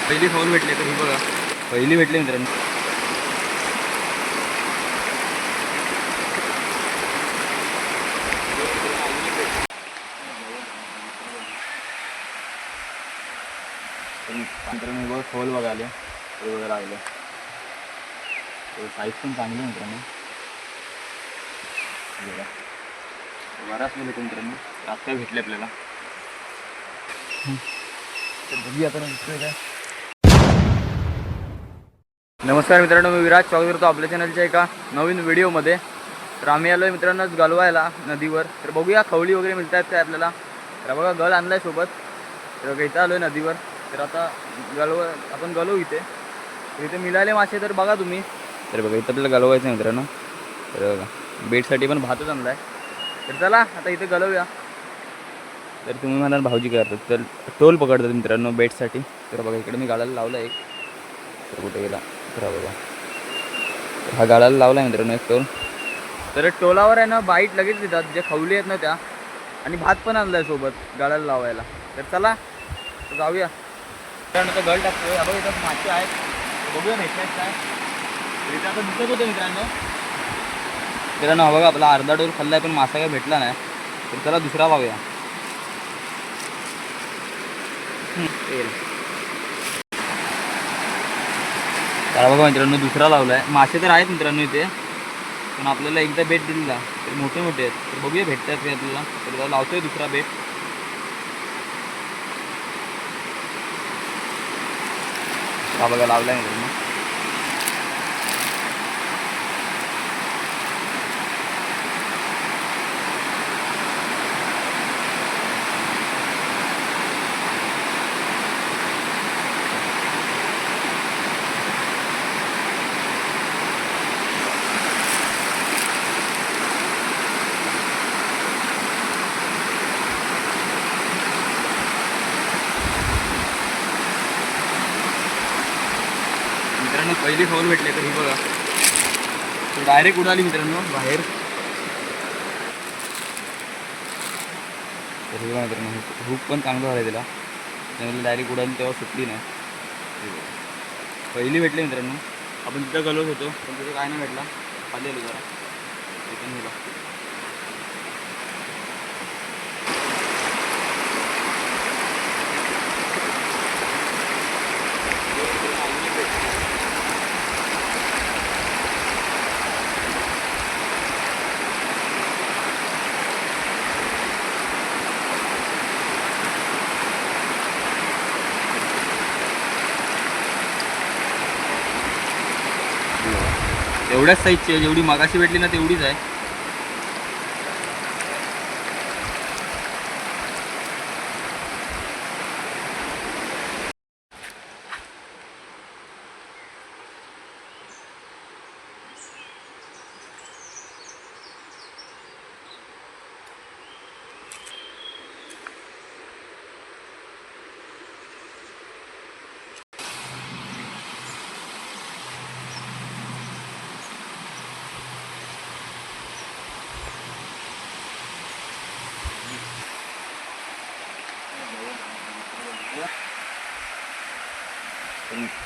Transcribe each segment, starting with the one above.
पहिली खाऊन भेटले तर ही बघा, पहिली भेटली मित्रांनो. मित्रांनो बघा खोल बघाले वगैरे लागले, साईज पण चांगली आहे मित्रांनो. बघा बराच मिळते मित्रांनो, आत्ता भेटले आपल्याला. तर बघूया आता काय. नमस्कार मित्रांनो, मी विराज स्वागत करतो आपल्या चॅनलच्या एका नवीन व्हिडिओमध्ये. तर आम्ही आलो आहे मित्रांनो गलवायला नदीवर. तर बघूया खवळी वगैरे मिळतात काय आपल्याला. तर बघा गल आणला आहे सोबत. तर इथं आलो आहे नदीवर. तर आता आपण गलवू इथे. तर इथे मिळाले मासे तर बघा तुम्ही. तर बघा इथं आपल्याला गलवायचं आहे मित्रांनो. तर बघा बेटसाठी पण भातच आणला आहे. तर चला आता इथे गलवूया. तर तुम्ही म्हणाल भाऊजी करतात तर टोल पकडतात मित्रांनो बेटसाठी. तर बघा इकडे मी गाळाला लावला एक. तर कुठे गेला तर बघा, हा गाळाला लावला आहे मित्रांनो एक टोल. तर टोलावर आहे ना बाईट लगेच देतात जे खवली आहेत ना त्या, आणि भात पण आणला आहे सोबत गाळाला लावायला. तर चला तर जाऊया. मित्रांनो तो गळ टाकतोय. बघा इथं मासे आहेत, बघूया भेटतात काय. तर इथं आता दिसत होतं मित्रांनो. मित्रांनो हा बघा आपला अर्धा टोल खाल्ला आहे पण मासा काय भेटला नाही. तर चला दुसरा पाहूया. त्याला बघा मित्रांनो दुसरा लावला आहे. मासे तर आहेत मित्रांनो इथे, पण आपल्याला एकदा बेट दिलेला तर मोठे मोठे आहेत. तर बघूया भेटतात ते आपल्याला. तर त्याला लावतोय दुसरा बेट. हा बघा लावला आहे मित्रांनो. मित्रांनो पहिली खाऊन भेटले तर ही बघा, डायरेक्ट उडाली मित्रांनो बाहेर. तर हे बघा मित्रांनो हुक पण चांगलं झालं तिला, त्यामुळे डायरेक्ट उडाली तेव्हा सुटली नाही. पहिली भेटली मित्रांनो. आपण तिथं गलवत होतो पण तिथं काय नाही भेटला. खाली आलो जरा तिथून गेला. एवढ्याच साईजची आहे, जेवढी मागाशी भेटली ना तेवढीच आहे.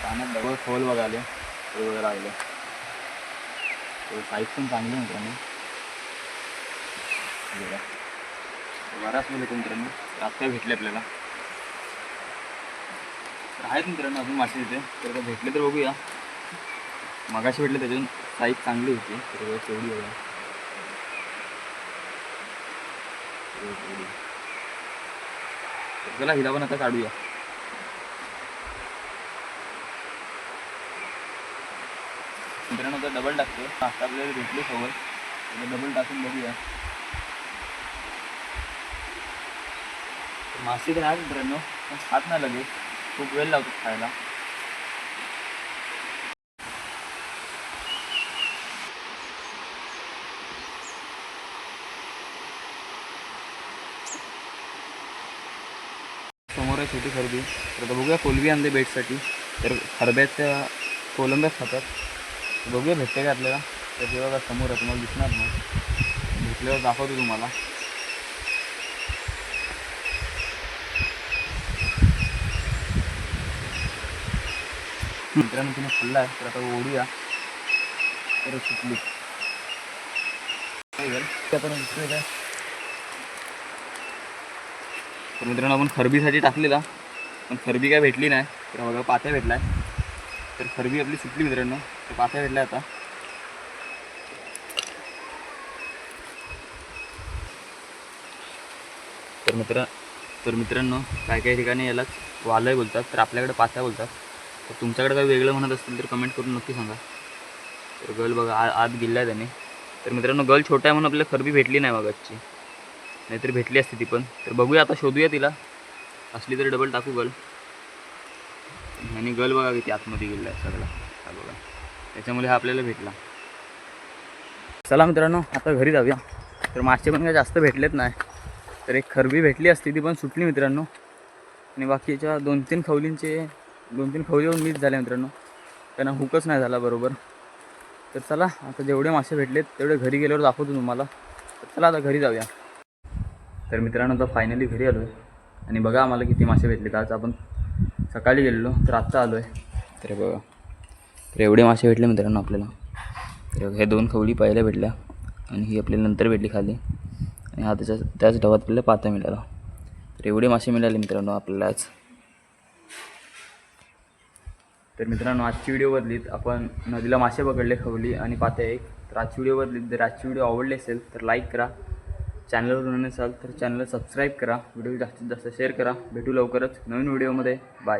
पाण्यात दगड खोल बघाले वगैरे लागले, साईज पण चांगली आहे मित्रांनो. बराच मिळते मित्रांनो, आत्ता भेटले आपल्याला. आहेत मित्रांनो अजून मासे तिथे. तर भेटले तर बघूया. मगाशी भेटले त्याच्यातून साईज चांगली होती. तर तेवढी बघा. चला हिला पण आता काढूया. मित्रांनो आता डबल टाकतो. आता आपल्याला भेटली सवय, डबल टाकून बघूया. मासे तर आहेत मित्रांनो, पण खात नाही लगेच, खूप वेळ लावतो खायला. समोर आहे छोटी खरबी. तर आता बघूया. कोलबी आणले बेटसाठी. तर खरब्याच्या कोलंब्याच खातात. बघूया भेटते का आपल्याला. तर ते बघा समोर आहे, तुम्हाला दिसणार ना. भेटल्यावर दाखवतो तुम्हाला. मित्रांनो तिने खाल्ला आहे, तर आता ओढूया. तर सुटली तर मित्रांनो आपण खरबीसाठी टाकलेला, पण खरबी काय भेटली नाही. तर बघा पात्या भेटलाय, तर खरबी आपली सुटली मित्रांनो. तर पात्या भेटल्या आता. तर मित्रांनो काही काही ठिकाणी यालाच वालय बोलतात, तर आपल्याकडे पात्या बोलतात. तर तुमच्याकडे काही वेगळं म्हणत असतील तर कमेंट करून नक्की सांगा. तर गल बघा आत गेला आहे त्याने. तर मित्रांनो गल छोटा आहे म्हणून आपल्याला खरबी भेटली नाही मगाची, नाहीतर भेटली असती ती पण. तर बघूया आता, शोधूया तिला, असली तरी डबल टाकू गल. आणि गल बघा किती आतमध्ये गेला आहे सगळा, हा बघा, त्याच्यामुळे हा आपल्याला भेटला. चला मित्रांनो आता घरी जाऊया. तर मासे पण काही जास्त भेटलेत नाही, तर एक खरबी भेटली असती ती पण सुटली मित्रांनो. आणि बाकीच्या 2-3 खवलीवर मिस झाल्या मित्रांनो, त्यांना हुकच नाही झाला बरोबर. तर चला आता जेवढे मासे भेटलेत तेवढे घरी गेल्यावर दाखवतो तुम्हाला. तर चला आता घरी जाऊया. तर मित्रांनो आता फायनली घरी आलो आहे. आणि बघा आम्हाला किती मासे भेटलेत. आज आपण सकाळी गेलेलो तर आत्ता आलो आहे. तर बघा, तर एवढे मासे भेटले मित्रांनो आपल्याला. तर हे 2 खवली पहिल्या भेटल्या आणि ही आपल्याला नंतर भेटली खाली. आणि हा त्याच डबात आपल्याला पात्या मिळाला. तर एवढे मासे मिळाले मित्रांनो आपल्याला आज. तर मित्रांनो आजची व्हिडिओ बदलीत आपण नदीला मासे पकडले, खवली आणि पात्या एक. तर आजची व्हिडिओ बदलीत. जर आजची व्हिडिओ आवडली असेल तर लाईक करा, चॅनलवर नवीन असाल तर चॅनलला सबस्क्राईब करा, व्हिडिओ जास्तीत जास्त शेअर करा. भेटू लवकरच नवीन व्हिडिओमध्ये. बाय.